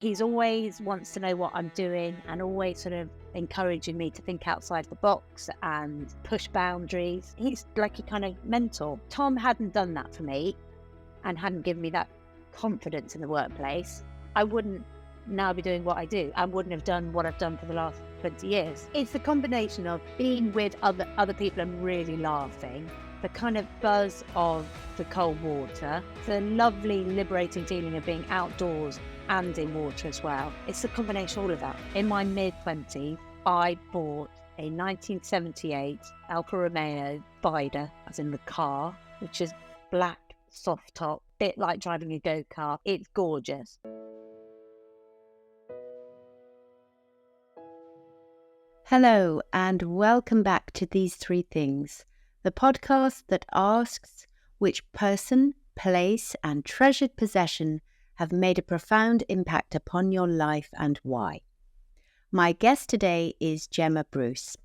He's always wants to know what I'm doing and always sort of encouraging me to think outside the box and push boundaries. He's like a kind of mentor. Tom hadn't done that for me and hadn't given me that confidence in the workplace. I wouldn't now be doing what I do. I wouldn't have done what I've done for the last 20 years. It's the combination of being with other people and really laughing, the kind of buzz of the cold water, the lovely liberating feeling of being outdoors and in water as well. It's the combination of all of that. In my mid-20s, I bought a 1978 Alfa Romeo Spider, as in the car, which is black, soft top, bit like driving a go-kart. It's gorgeous. Hello, and welcome back to These Three Things, the podcast that asks which person, place, and treasured possession have made a profound impact upon your life and why. My guest today is Gemma Bruce.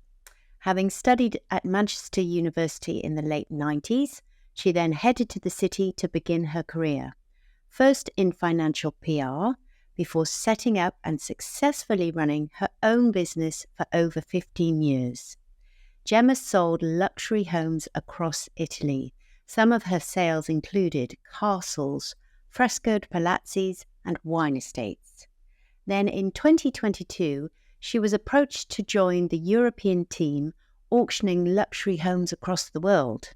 Having studied at Manchester University in the late 90s, she then headed to the city to begin her career, first in financial PR, before setting up and successfully running her own business for over 15 years. Gemma sold luxury homes across Italy. Some of her sales included castles, frescoed palazzis, and wine estates. Then in 2022, she was approached to join the European team auctioning luxury homes across the world.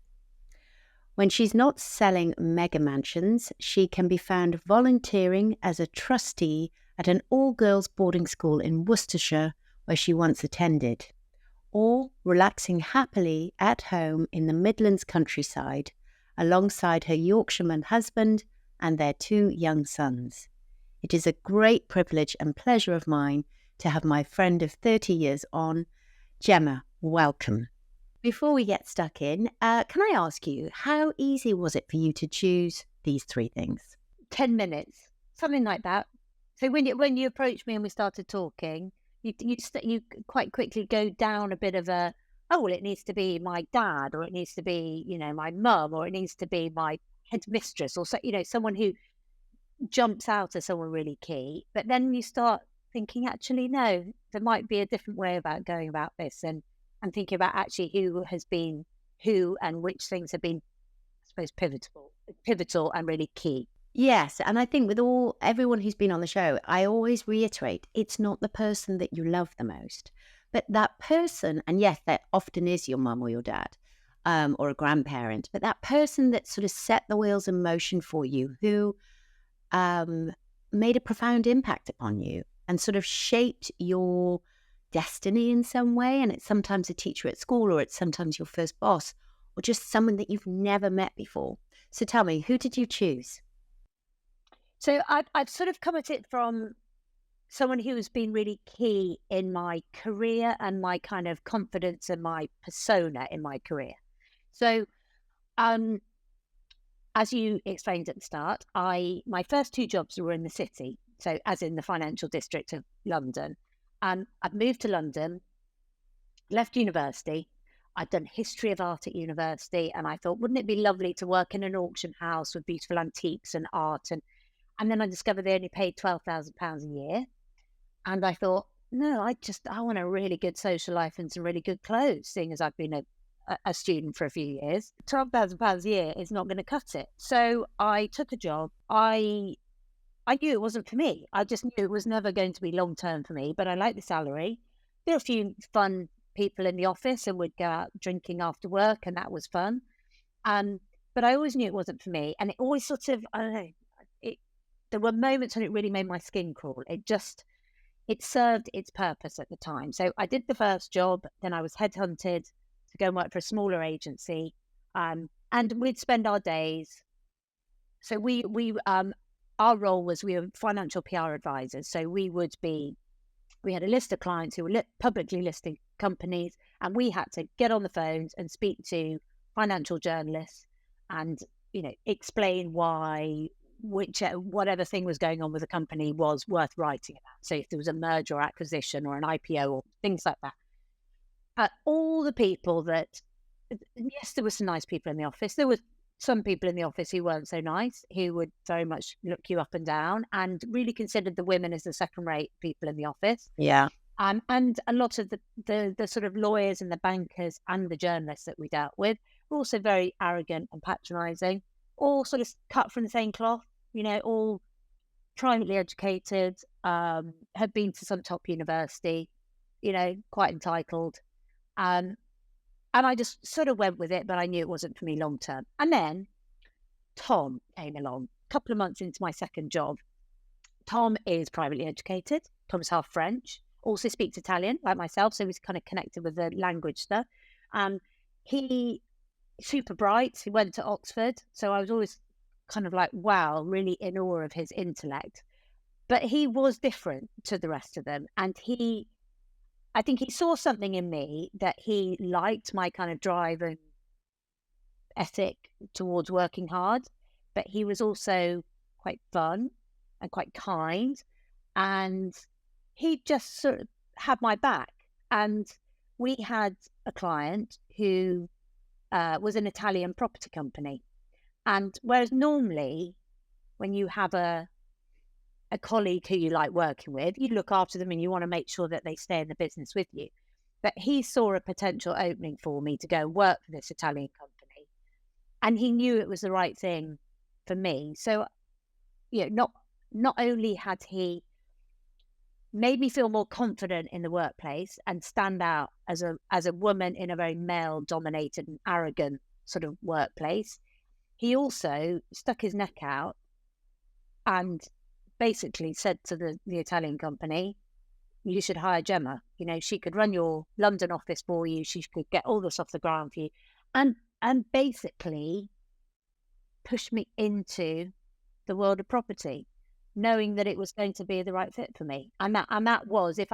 When she's not selling mega mansions, she can be found volunteering as a trustee at an all-girls boarding school in Worcestershire, where she once attended, or relaxing happily at home in the Midlands countryside, alongside her Yorkshireman husband and their 2 young sons. It is a great privilege and pleasure of mine to have my friend of 30 years on. Gemma, welcome. Before we get stuck in, can I ask you, how easy was it for you to choose these 3 things? 10 minutes, something like that. So when you approached me and we started talking, you quite quickly go down a bit of a, oh, well, it needs to be my dad, or it needs to be, my mum, or it needs to be my headmistress, or so, someone who jumps out as someone really key. But then you start thinking, actually, no, there might be a different way about going about this, and thinking about actually who and which things have been, I suppose, pivotal and really key. Yes, and I think with everyone who's been on the show, I always reiterate, it's not the person that you love the most, but that person, and yes, that often is your mum or your dad, or a grandparent, but that person that sort of set the wheels in motion for you, who made a profound impact upon you and sort of shaped your destiny in some way. And it's sometimes a teacher at school, or it's sometimes your first boss, or just someone that you've never met before. So tell me, who did you choose? So I've sort of come at it from someone who has been really key in my career and my kind of confidence and my persona in my career. So, as you explained at the start, my first 2 jobs were in the city, so as in the financial district of London. I'd moved to London, left university. I'd done history of art at university, and I thought, wouldn't it be lovely to work in an auction house with beautiful antiques and art? And then I discovered they only paid £12,000 a year. And I thought, no, I want a really good social life and some really good clothes, seeing as I've been a student for a few years. £12,000 a year is not going to cut it. So I took a job. I knew it wasn't for me. I just knew it was never going to be long-term for me, but I liked the salary. There were a few fun people in the office, and we'd go out drinking after work, and that was fun. But I always knew it wasn't for me. And it always sort of, I don't know, there were moments when it really made my skin crawl. It served its purpose at the time. So I did the first job, then I was headhunted to go and work for a smaller agency. And we'd spend our days. So our role was, we were financial PR advisors. So we had a list of clients who were publicly listing companies, and we had to get on the phones and speak to financial journalists and, explain why whatever thing was going on with the company was worth writing about. So if there was a merger or acquisition or an IPO or things like that. All the people that, yes, there were some nice people in the office. There was some people in the office who weren't so nice, who would very much look you up and down and really considered the women as the second-rate people in the office. Yeah. And a lot of the sort of lawyers and the bankers and the journalists that we dealt with were also very arrogant and patronising, all sort of cut from the same cloth, all privately educated, had been to some top university, quite entitled. And I just sort of went with it, but I knew it wasn't for me long term. And then Tom came along a couple of months into my second job. Tom is privately educated. Tom's half French, also speaks Italian like myself. So he's kind of connected with the language stuff. He super bright. He went to Oxford. So I was always kind of like, wow, really in awe of his intellect. But he was different to the rest of them. And I think he saw something in me that he liked, my kind of drive and ethic towards working hard. But he was also quite fun and quite kind. And he just sort of had my back. And we had a client who was an Italian property company. And whereas normally when you have a colleague who you like working with, you look after them and you want to make sure that they stay in the business with you. But he saw a potential opening for me to go work for this Italian company. And he knew it was the right thing for me. So, not only had he made me feel more confident in the workplace and stand out as a woman in a very male-dominated and arrogant sort of workplace, he also stuck his neck out and basically said to the Italian company, you should hire Gemma. She could run your London office for you. She could get all this off the ground for you. And basically push me into the world of property, knowing that it was going to be the right fit for me. And that was, if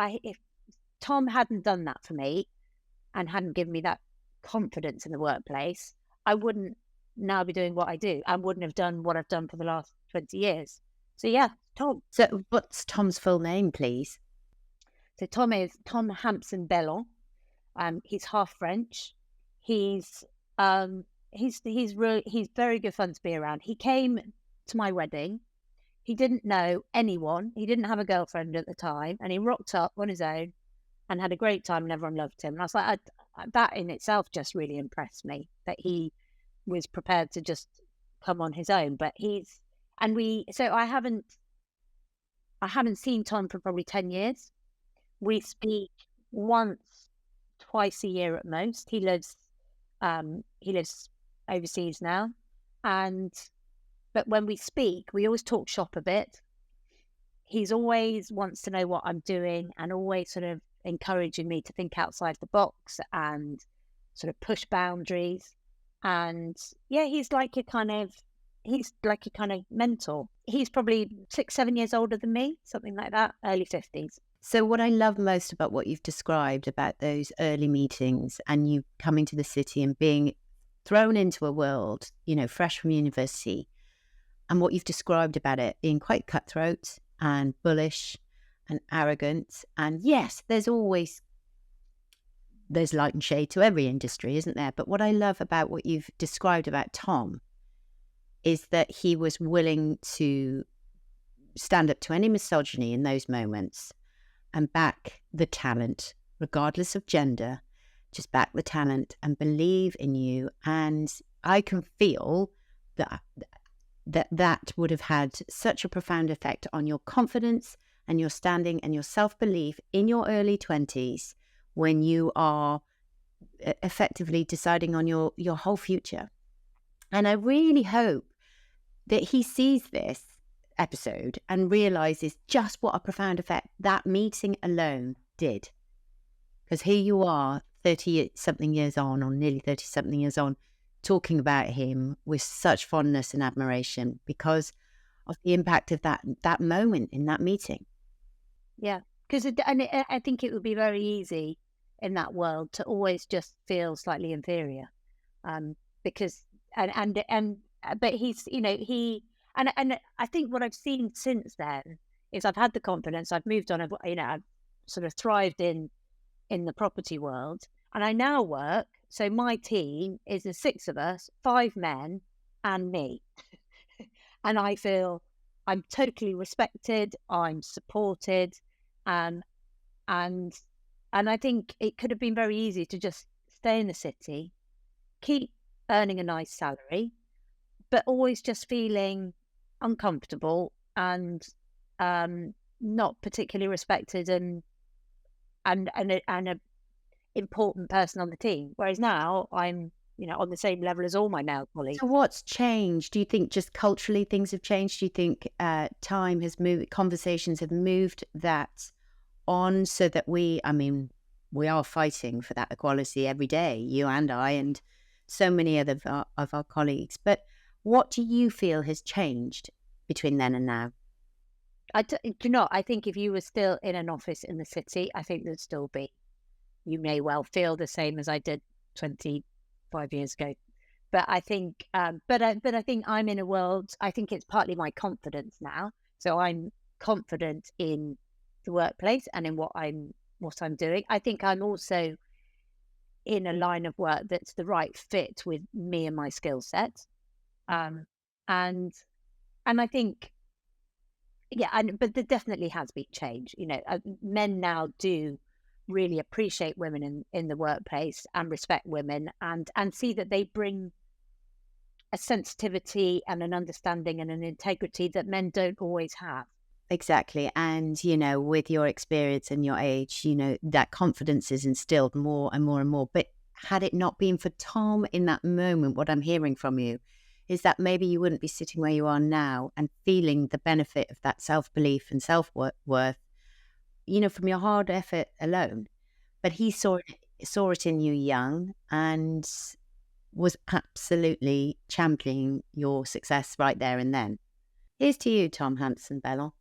Tom hadn't done that for me and hadn't given me that confidence in the workplace, I wouldn't now be doing what I do. I wouldn't have done what I've done for the last 20 years. So yeah, Tom. So what's Tom's full name, please? So Tom is Tom Hampson-Bellon. He's half French. He's very good fun to be around. He came to my wedding. He didn't know anyone. He didn't have a girlfriend at the time, and he rocked up on his own and had a great time, and everyone loved him. And I was like, that in itself just really impressed me, that he was prepared to just come on his own. But I haven't seen Tom for probably 10 years. We speak twice a year at most. He lives overseas now, but when we speak, we always talk shop a bit. He's always wants to know what I'm doing and always sort of encouraging me to think outside the box and sort of push boundaries. And yeah, he's like a kind of mentor. He's probably 6-7 years older than me, something like that, early 50s. So what I love most about what you've described about those early meetings and you coming to the city and being thrown into a world, fresh from university, and what you've described about it being quite cutthroat and bullish and arrogant. And yes, there's light and shade to every industry, isn't there? But what I love about what you've described about Tom is that he was willing to stand up to any misogyny in those moments and back the talent, regardless of gender, just back the talent and believe in you. And I can feel that would have had such a profound effect on your confidence and your standing and your self-belief in your early 20s when you are effectively deciding on your whole future. And I really hope that he sees this episode and realizes just what a profound effect that meeting alone did. Because here you are 30-something years on, or nearly 30-something years on, talking about him with such fondness and admiration because of the impact of that moment in that meeting. Yeah, because I think it would be very easy in that world to always just feel slightly inferior, because but he's and I think what I've seen since then is I've had the confidence, I've moved on, I've sort of thrived in the property world, and I now work. So my team is the 6 of us, 5 men and me. And I feel I'm totally respected, I'm supported, and and and I think it could have been very easy to just stay in the city, keep earning a nice salary, but always just feeling uncomfortable and not particularly respected and a important person on the team. Whereas now I'm, on the same level as all my male colleagues. So what's changed? Do you think just culturally things have changed? Do you think time has moved, conversations have moved that on so that we are fighting for that equality every day, you and I, and so many other of our colleagues. But what do you feel has changed between then and now? I think if you were still in an office in the city, I think there'd still be, you may well feel the same as I did 25 years ago. But I think, but I think I'm in a world, I think it's partly my confidence now. So I'm confident in the workplace and in what I'm doing. I think I'm also in a line of work that's the right fit with me and my skill set. And I think, but there definitely has been change. Men now do really appreciate women in the workplace and respect women and see that they bring a sensitivity and an understanding and an integrity that men don't always have. Exactly. And, with your experience and your age, that confidence is instilled more and more and more. But had it not been for Tom in that moment, what I'm hearing from you is that maybe you wouldn't be sitting where you are now and feeling the benefit of that self-belief and self-worth, from your hard effort alone. But he saw it in you young and was absolutely championing your success right there and then. Here's to you, Tom Hampson-Bellon.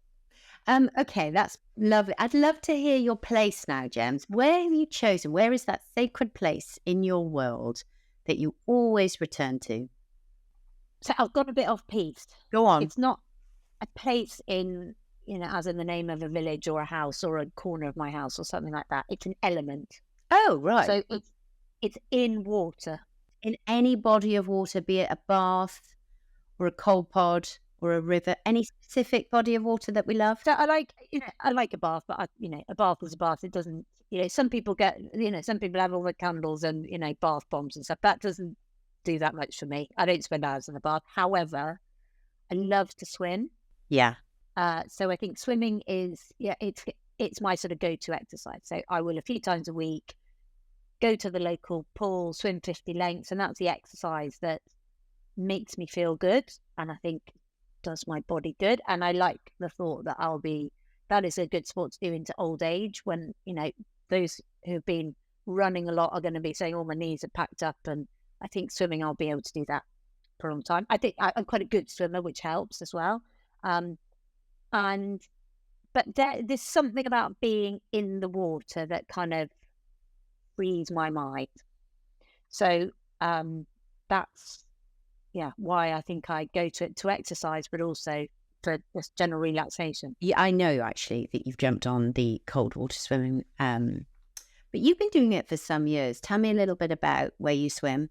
Okay, that's lovely. I'd love to hear your place now, Gems. Where have you chosen? Where is that sacred place in your world that you always return to? So I've got a bit off piste. Go on. It's not a place in, as in the name of a village or a house or a corner of my house or something like that. It's an element. Oh, right. So it's in water. In any body of water, be it a bath or a cold pod or a river, any specific body of water that we love? So I like a bath, but a bath is a bath. It doesn't, some people some people have all the candles and, bath bombs and stuff. That doesn't do that much for me. I don't spend hours in the bath. However, I love to swim. Yeah. So I think swimming is, it's my sort of go-to exercise. So I will a few times a week go to the local pool, swim 50 lengths, and that's the exercise that makes me feel good. And I think does my body good. And I like the thought that that is a good sport to do into old age when, those who've been running a lot are going to be saying, oh, my knees are packed up. And I think swimming, I'll be able to do that for a long time. I think I'm quite a good swimmer, which helps as well. But there's something about being in the water that kind of frees my mind. So that's why I think I go to it to exercise, but also for just general relaxation. Yeah, I know actually that you've jumped on the cold water swimming, but you've been doing it for some years. Tell me a little bit about where you swim.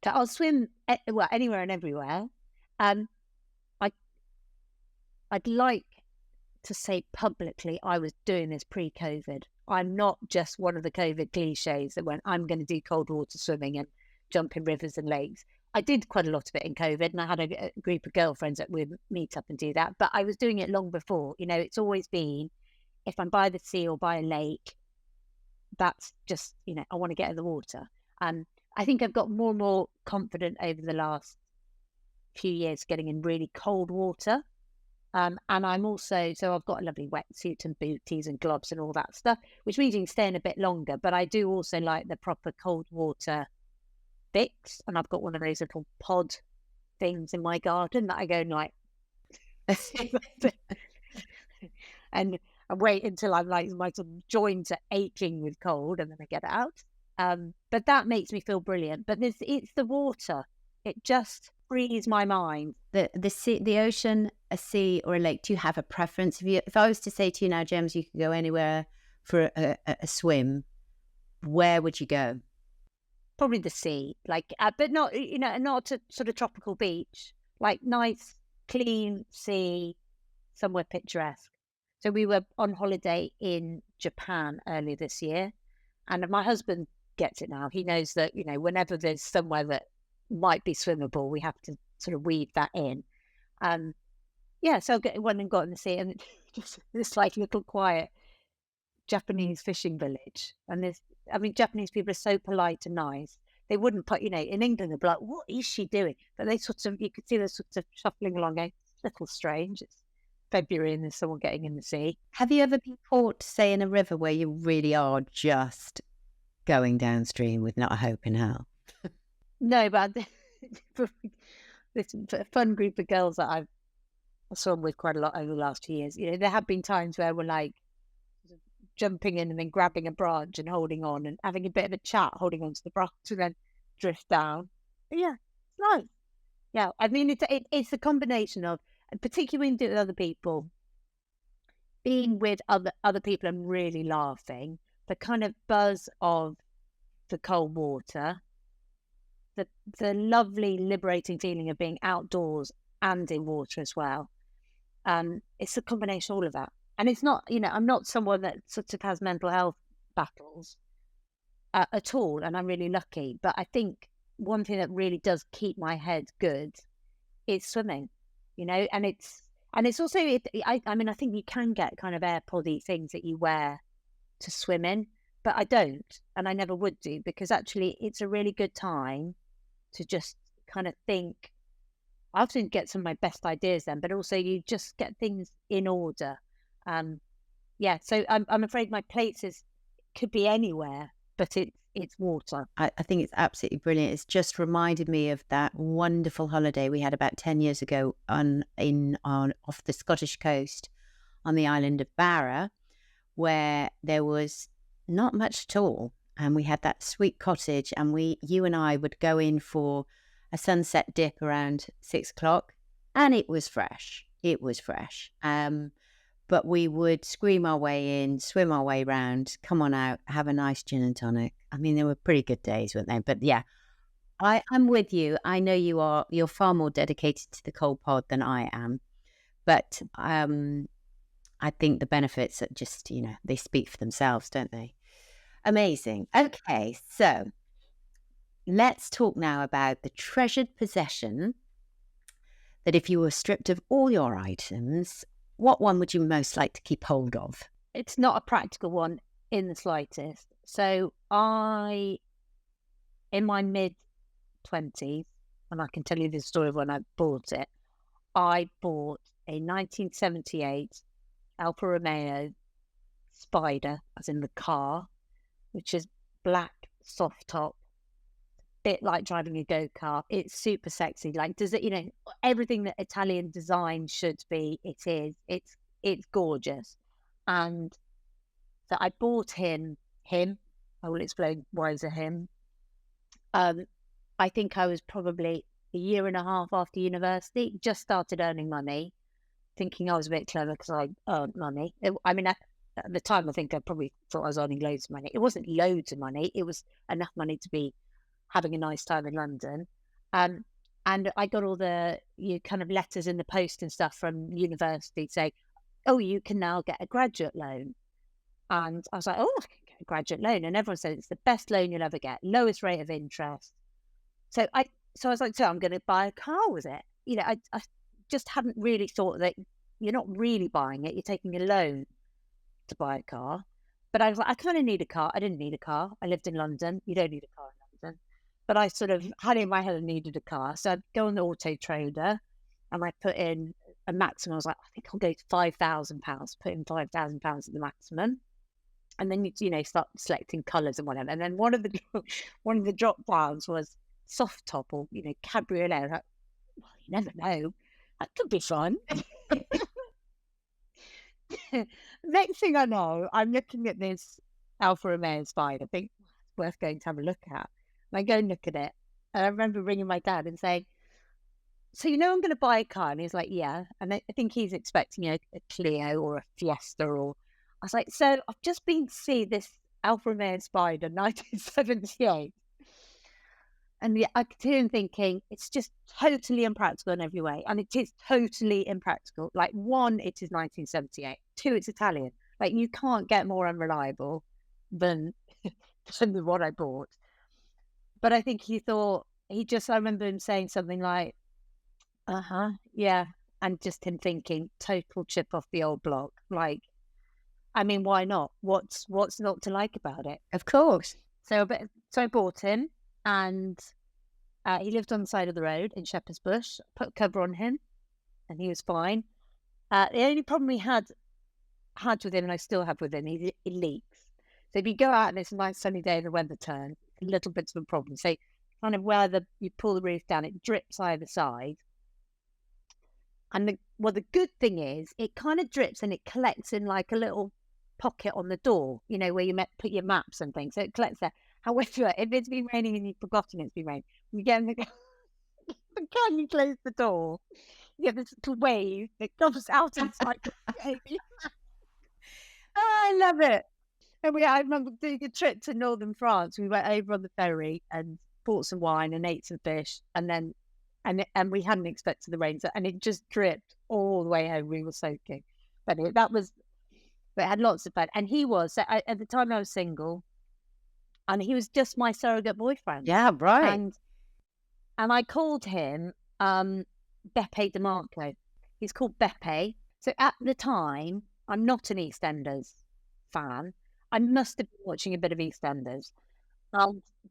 So I'll swim anywhere and everywhere. I'd like to say publicly I was doing this pre-COVID. I'm not just one of the COVID cliches that went, I'm going to do cold water swimming and jump in rivers and lakes. I did quite a lot of it in COVID, and I had a group of girlfriends that would meet up and do that. But I was doing it long before. It's always been, if I'm by the sea or by a lake, that's just, I want to get in the water. I think I've got more and more confident over the last few years getting in really cold water. And I'm also, so I've got a lovely wetsuit and booties and gloves and all that stuff, which means you can stay in a bit longer. But I do also like the proper cold water fix, and I've got one of those little pod things in my garden that I go and like and I wait until I'm like my sort of joints are aching with cold, and then I get it out. But that makes me feel brilliant. But it's the water. It just frees my mind. The sea, the ocean, a sea, or a lake. Do you have a preference? If I was to say to you now, Gems, you could go anywhere for a swim, where would you go? probably the sea, like, but not, not a sort of tropical beach, like nice, clean sea, somewhere picturesque. So we were on holiday in Japan earlier this year, and my husband gets it now. He knows that, whenever there's somewhere that might be swimmable, we have to sort of weave that in. So I went and got in the sea, and just this like little quiet Japanese fishing village. And Japanese people are so polite and nice. They wouldn't put, in England, they'd be like, what is she doing? But they you could see they're sort of shuffling along, a little strange. It's February and there's someone getting in the sea. Have you ever been caught, say, in a river where you really are just going downstream with not a hope in hell? No, but this fun group of girls that I've swum with quite a lot over the last 2 years, there have been times where we're like jumping in and then grabbing a branch and holding on and having a bit of a chat, holding on to the branch and then drift down. But yeah, it's nice. Yeah, it's a combination of, particularly when you do it with other people, being with other people and really laughing, the kind of buzz of the cold water, the lovely liberating feeling of being outdoors and in water as well. It's a combination of all of that. And it's not, I'm not someone that sort of has mental health battles at all, and I'm really lucky. But I think one thing that really does keep my head good is swimming, and it's also, I think you can get kind of AirPod-y things that you wear to swim in, but I don't, and I never would do, because actually it's a really good time to just kind of think. I often get some of my best ideas then, but also you just get things in order. So I'm afraid my places could be anywhere, but it's water. I think it's absolutely brilliant. It's just reminded me of that wonderful holiday we had about 10 years ago off the Scottish coast on the island of Barra, where there was not much at all. And we had that sweet cottage, and you and I would go in for a sunset dip around 6 o'clock, and it was fresh. But we would scream our way in, swim our way round, come on out, have a nice gin and tonic. They were pretty good days, weren't they? But yeah, I'm with you. I know you're far more dedicated to the cold pod than I am. But I think the benefits are just, they speak for themselves, don't they? Amazing. Okay, so let's talk now about the treasured possession that if you were stripped of all your items, what one would you most like to keep hold of? It's not a practical one in the slightest. So in my mid-20s, and I can tell you the story of when I bought it, I bought a 1978 Alfa Romeo Spider, as in the car, which is black, soft top, bit like driving a go-kart. It's super sexy. Like, does it, everything that Italian design should be, it is. It's gorgeous. And so I bought him. I will explain why it's a him. I think I was probably a year and a half after university, just started earning money, thinking I was a bit clever because I earned money. At the time, I think I probably thought I was earning loads of money. It wasn't loads of money. It was enough money to be having a nice time in London. And I got all the kind of letters in the post and stuff from university saying, oh, you can now get a graduate loan. And I was like, oh, I can get a graduate loan. And everyone said it's the best loan you'll ever get, lowest rate of interest. So I was like, so I'm going to buy a car with it. I just hadn't really thought that you're not really buying it. You're taking a loan to buy a car. But I was like, I kind of need a car. I didn't need a car. I lived in London. You don't need a car in London. But I sort of had it in my head I needed a car. So I'd go on the Auto Trader and I put in a maximum. I was like, I think I'll go to £5,000. Put in £5,000 at the maximum. And then you start selecting colours and whatever. And then one of the drop downs was soft top or cabriolet. Like, well, you never know. That could be fun. Next thing I know, I'm looking at this Alfa Romeo Spider. I think it's worth going to have a look at. And I go and look at it. And I remember ringing my dad and saying, so I'm going to buy a car. And he's like, yeah. And I think he's expecting a Clio or a Fiesta. Or I was like, so I've just been to see this Alfa Romeo Spider 1978. And yeah, I could hear him thinking, it's just totally impractical in every way. And it is totally impractical. Like, one, it is 1978. Two, it's Italian. Like, you can't get more unreliable than, than the one I bought. But I think he thought, I remember him saying something like, yeah. And just him thinking, total chip off the old block. Like, I mean, why not? What's not to like about it? Of course. So I bought him, and he lived on the side of the road in Shepherd's Bush. Put a cover on him, and he was fine. The only problem we had with him, and I still have with him, he leaks. So if you go out and it's a nice sunny day and the weather turns, a little bit of a problem. So kind of where you pull the roof down, it drips either side. And the good thing is, it kind of drips and it collects in like a little pocket on the door, you know, where you put your maps and things. So it collects there. However, if it's been raining and you've forgotten it's been raining, you get in the can you close the door? You get this little wave that comes out inside the baby. I love it. And I remember doing a trip to northern France. We went over on the ferry and bought some wine and ate some fish, and then and we hadn't expected the rain, and it just dripped all the way home. We were soaking, but it had lots of fun. And he was at the time I was single, and he was just my surrogate boyfriend. Yeah, right. And I called him Beppe di Marco. He's called Beppe. So at the time, I'm not an EastEnders fan. I must have been watching a bit of EastEnders.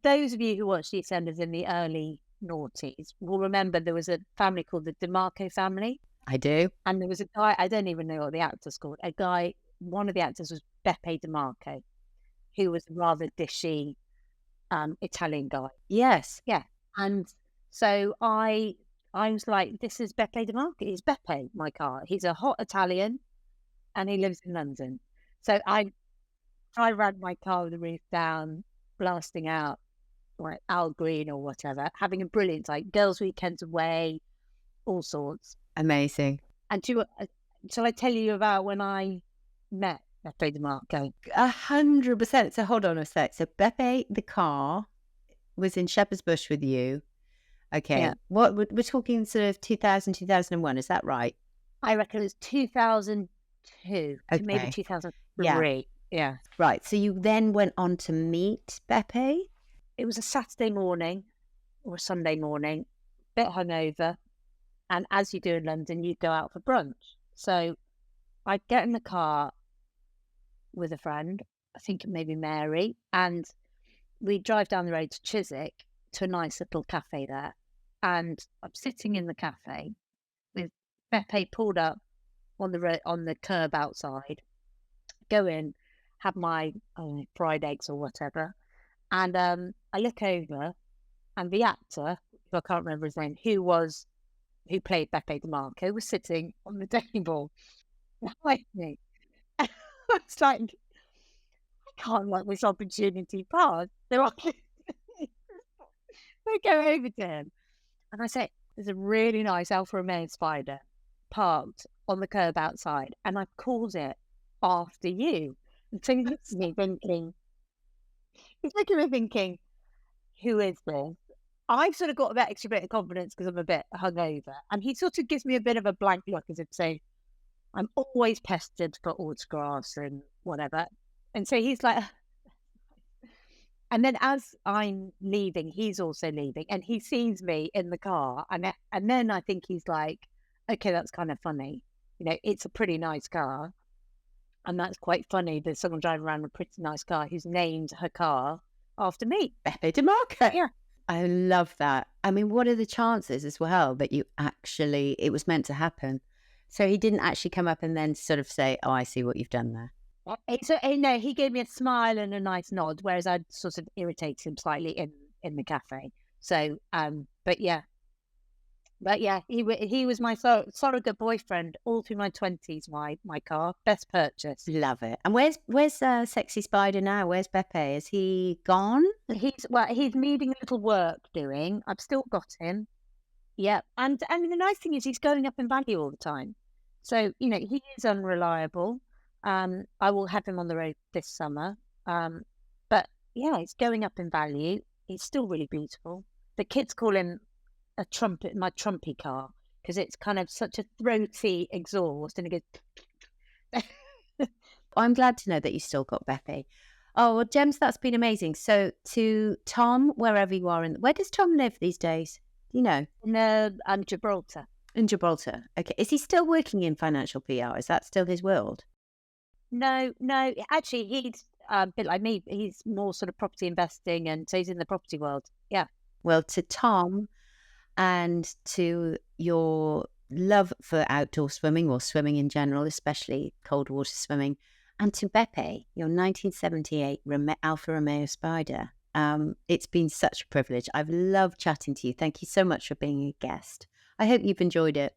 Those of you who watched EastEnders in the early noughties will remember there was a family called the Di Marco family. I do. And there was a guy, I don't even know what the actor's called. One of the actors was Beppe di Marco, who was a rather dishy Italian guy. Yes. Yeah. And so I was like, this is Beppe di Marco. He's Beppe, my car. He's a hot Italian and he lives in London. So I ran my car with the roof down, blasting out like Al Green or whatever, having a brilliant like girls' weekends away, all sorts. Amazing. And shall I tell you about when I met Beppe di Marco? 100%. So hold on a sec. So Beppe, the car, was in Shepherd's Bush with you. Okay. Yeah. What we're talking sort of 2000, 2001. Is that right? I reckon it was 2002, maybe 2003. Yeah. Right. So you then went on to meet Beppe? It was a Saturday morning or a Sunday morning, a bit hungover. And as you do in London, you go out for brunch. So I get in the car with a friend, I think maybe Mary, and we drive down the road to Chiswick to a nice little cafe there. And I'm sitting in the cafe with Beppe pulled up on the curb outside, go in, have my fried eggs or whatever. And I look over, and the actor, who I can't remember his name, who played Beppe di Marco, was sitting on the table behind me. I was like, I can't let this opportunity pass. So I go over to him, and I say, there's a really nice Alfa Romeo Spider parked on the curb outside, and I've called it after you. And so he looks at me thinking, who is this? I've sort of got that extra bit of confidence because I'm a bit hungover. And he sort of gives me a bit of a blank look as if saying, I'm always pestered for autographs and whatever. And so he's like, and then as I'm leaving, he's also leaving. And he sees me in the car. And then I think he's like, okay, that's kind of funny. You know, it's a pretty nice car. And that's quite funny. There's someone driving around a pretty nice car who's named her car after me. Beppe di Marco. Yeah. I love that. I mean, what are the chances as well that it was meant to happen? So he didn't actually come up and then sort of say, oh, I see what you've done there. So, no, he gave me a smile and a nice nod, whereas I'd sort of irritated him slightly in the cafe. So, but yeah, he was my surrogate boyfriend all through my 20s. My car, best purchase. Love it. And where's Sexy Spider now? Where's Beppe? Is he gone? He's needing a little work doing. I've still got him. Yeah, and the nice thing is he's going up in value all the time. So you know he is unreliable. I will have him on the road this summer. But yeah, it's going up in value. It's still really beautiful. The kids call him a trumpet, my trumpy car, because it's kind of such a throaty exhaust, and it goes. I'm glad to know that you still got Beppe. Oh, well, Gems, that's been amazing. So to Tom, wherever you are, where does Tom live these days? Do you know? In Gibraltar. In Gibraltar. Okay. Is he still working in financial PR? Is that still his world? No. Actually, he's a bit like me. He's more sort of property investing, and so he's in the property world. Yeah. Well, to Tom and to your love for outdoor swimming or swimming in general, especially cold water swimming, and to Beppe, your 1978 Alfa Romeo Spider. It's been such a privilege. I've loved chatting to you. Thank you so much for being a guest. I hope you've enjoyed it.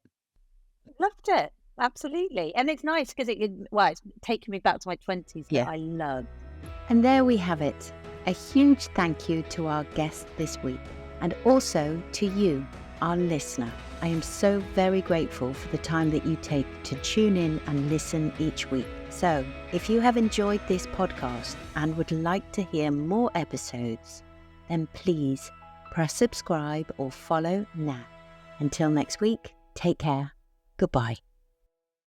Loved it. Absolutely. And it's nice because it's taken me back to my 20s that I love. And there we have it. A huge thank you to our guest this week, and also to you, our listener. I am so very grateful for the time that you take to tune in and listen each week. So, if you have enjoyed this podcast and would like to hear more episodes, then please press subscribe or follow now. Until next week, take care. Goodbye.